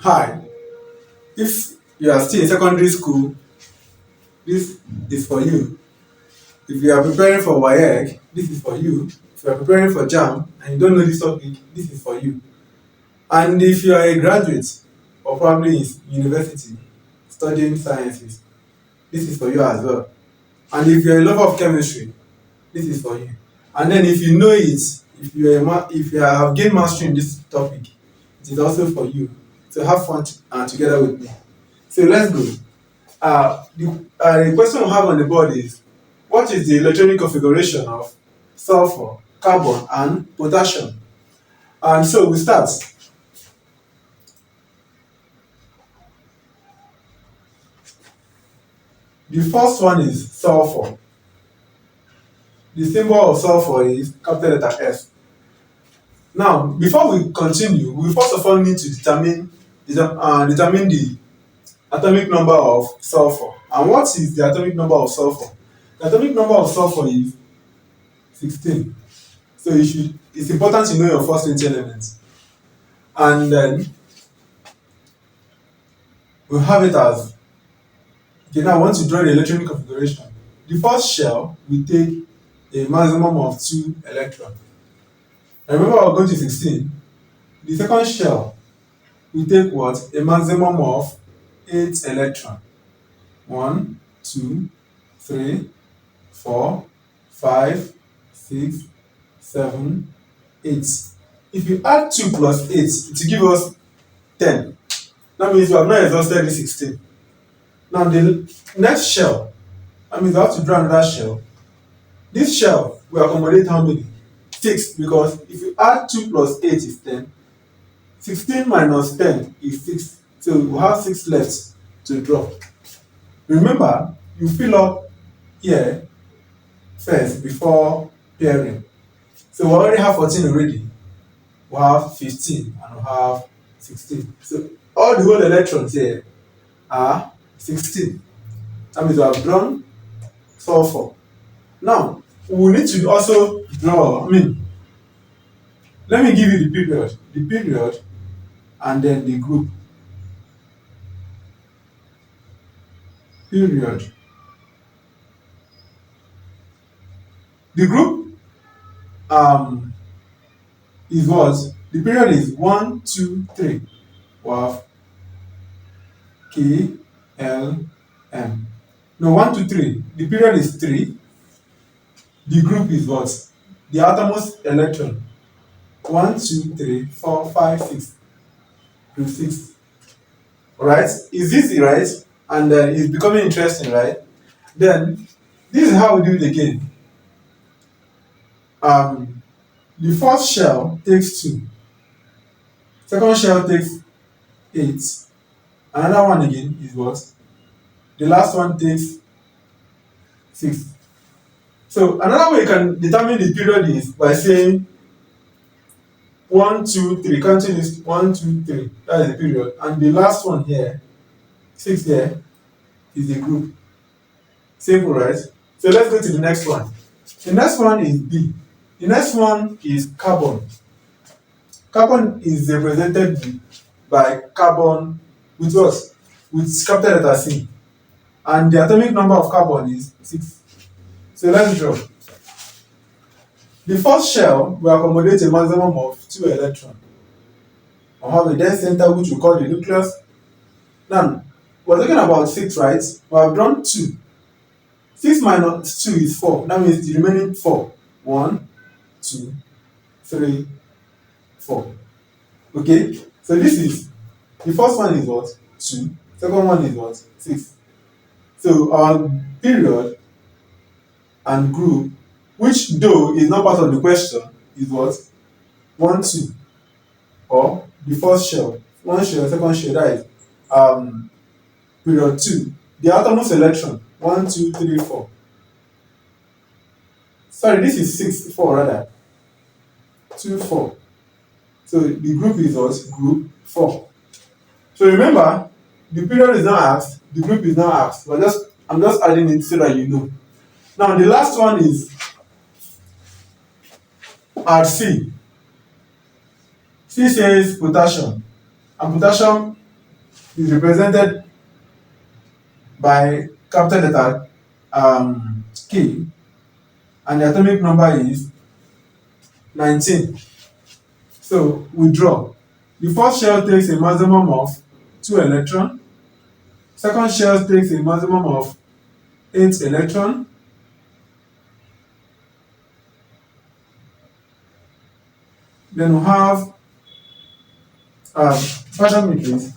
Hi, if you are still in secondary school, this is for you. If you are preparing for WAEC, this is for you. If you are preparing for JAMB and you don't know this topic, this is for you. And if you are a graduate or probably in university studying sciences, this is for you as well. And if you are a lover of chemistry, this is for you. And then if you know it, if you have gained mastery in this topic, it is also for you. So have fun together with me. So let's go. The question we have on the board is, what is the electronic configuration of sulfur, carbon, and potassium? And so we start. The first one is sulfur. The symbol of sulfur is capital letter S. Now, before we continue, we first of all need to determine the atomic number of sulfur. And what is the atomic number of sulfur? The atomic number of sulfur is 16. So it's important to know your first 20 elements. And then we have it as, okay, now I want to draw the electronic configuration. The first shell will take a maximum of 2 electrons. Remember we're going to 16. The second shell will take what? A maximum of 8 electrons. 1, 2, 3, 4, 5, 6, 7, 8. If you add 2 plus 8, it will give us 10. That means you have not exhausted the 16. Now the next shell, that means you have to draw another shell. This shell will accommodate how many? 6, because if you add 2 plus 8 is 10. 16 minus 10 is 6. So we have 6 left to draw. Remember, you fill up here first before pairing. So we already have 14 already. We have 15 and we have 16. So all the whole electrons here are 16. That means we have drawn sulfur. Now, we need to also draw, let me give you the period and then the group. Period. The group is what? The period is 1, 2, 3. We have K, L, M. No, 1, 2, 3. The period is 3. The group is what? The outermost electron. 1, 2, 3, 4, 5, 6. Group 6. Alright? It's easy, right? And it's becoming interesting, right? Then, this is how we do it again. The first shell takes 2. Second shell takes 8. Another one again is what? The last one takes 6. So another way you can determine the period is by saying 1, 2, 3. Counting is 1, 2, 3. That is the period. And the last one here, 6 here, is the group. Simple, right? So let's go to the next one. The next one is B. The next one is carbon. Carbon is represented by carbon with what? With capital letter C. And the atomic number of carbon is 6. So let's draw. The first shell will accommodate a maximum of 2 electrons. We have a dense center which we call the nucleus. Now, we're talking about 6, right? We have drawn 2. 6 minus 2 is 4. That means the remaining 4. 1, 2, 3, 4. Okay? So this is, the first one is what? 2. Second one is what? 6. So our period and group, which though is not part of the question, is what? 1, 2. Or the first shell. One shell, second shell, that is period 2. The outermost electron. 1, 2, 3, 4. Sorry, this is 6, 4 rather. 2, 4. So the group is what? Group 4. So remember, the period is not asked, the group is not asked. But I'm just adding it so that you know. Now the last one is C. C says potassium. And potassium is represented by capital letter K, and the atomic number is 19. So we draw. The first shell takes a maximum of 2 electrons. Second shell takes a maximum of 8 electrons. Then we have pardon me please.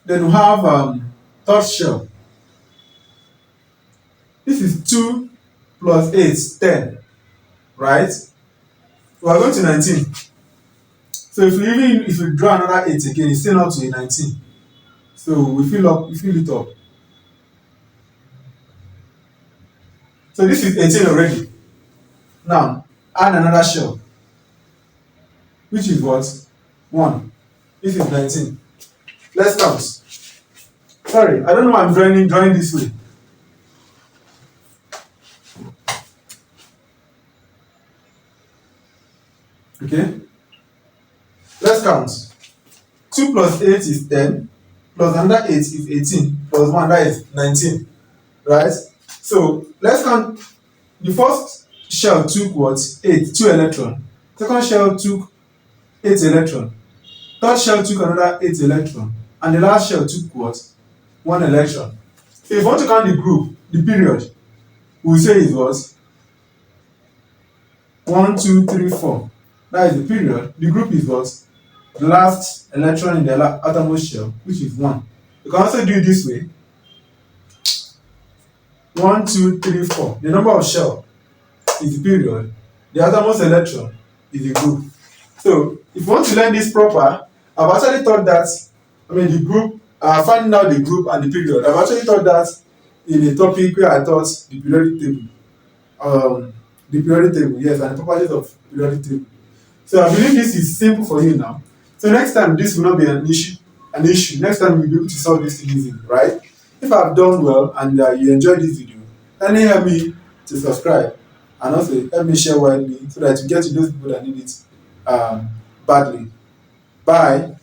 Then we have third shell. This is 2 plus 8, 10, right? We are going to 19. So if we draw another 8 again, it's still not to a 19. So we fill it up. So this is 18 already. Now add another shell, which is what? 1. This is 19. Let's count. Sorry, I don't know why I'm drawing this way. Okay? Let's count. 2 plus 8 is 10, plus another 8 is 18, plus 1, that is 19. Right? So let's count. The first shell took what? 8, 2 electrons. Second shell took 8 electrons. Third shell took another 8 electrons. And the last shell took what? 1 electron. So if you want to count the group, the period, we say is what? 1, 2, 3, 4. That is the period. The group is what? The last electron in the outermost shell, which is 1. You can also do it this way. 1, 2, 3, 4. The number of shell is the period. The outermost electron is the group. So if you want to learn this proper, I've actually thought that, the group, finding out the group and the period. I've actually thought that in a topic where I taught the periodic table. The periodic table, yes, and the properties of periodic table. So I believe this is simple for you now. So next time this will not be an issue. Next time you'll be able to solve this thing easily, right? If I've done well and you enjoyed this video, kindly help me to subscribe and also help me share widely so that you get to those people that need it badly. Bye.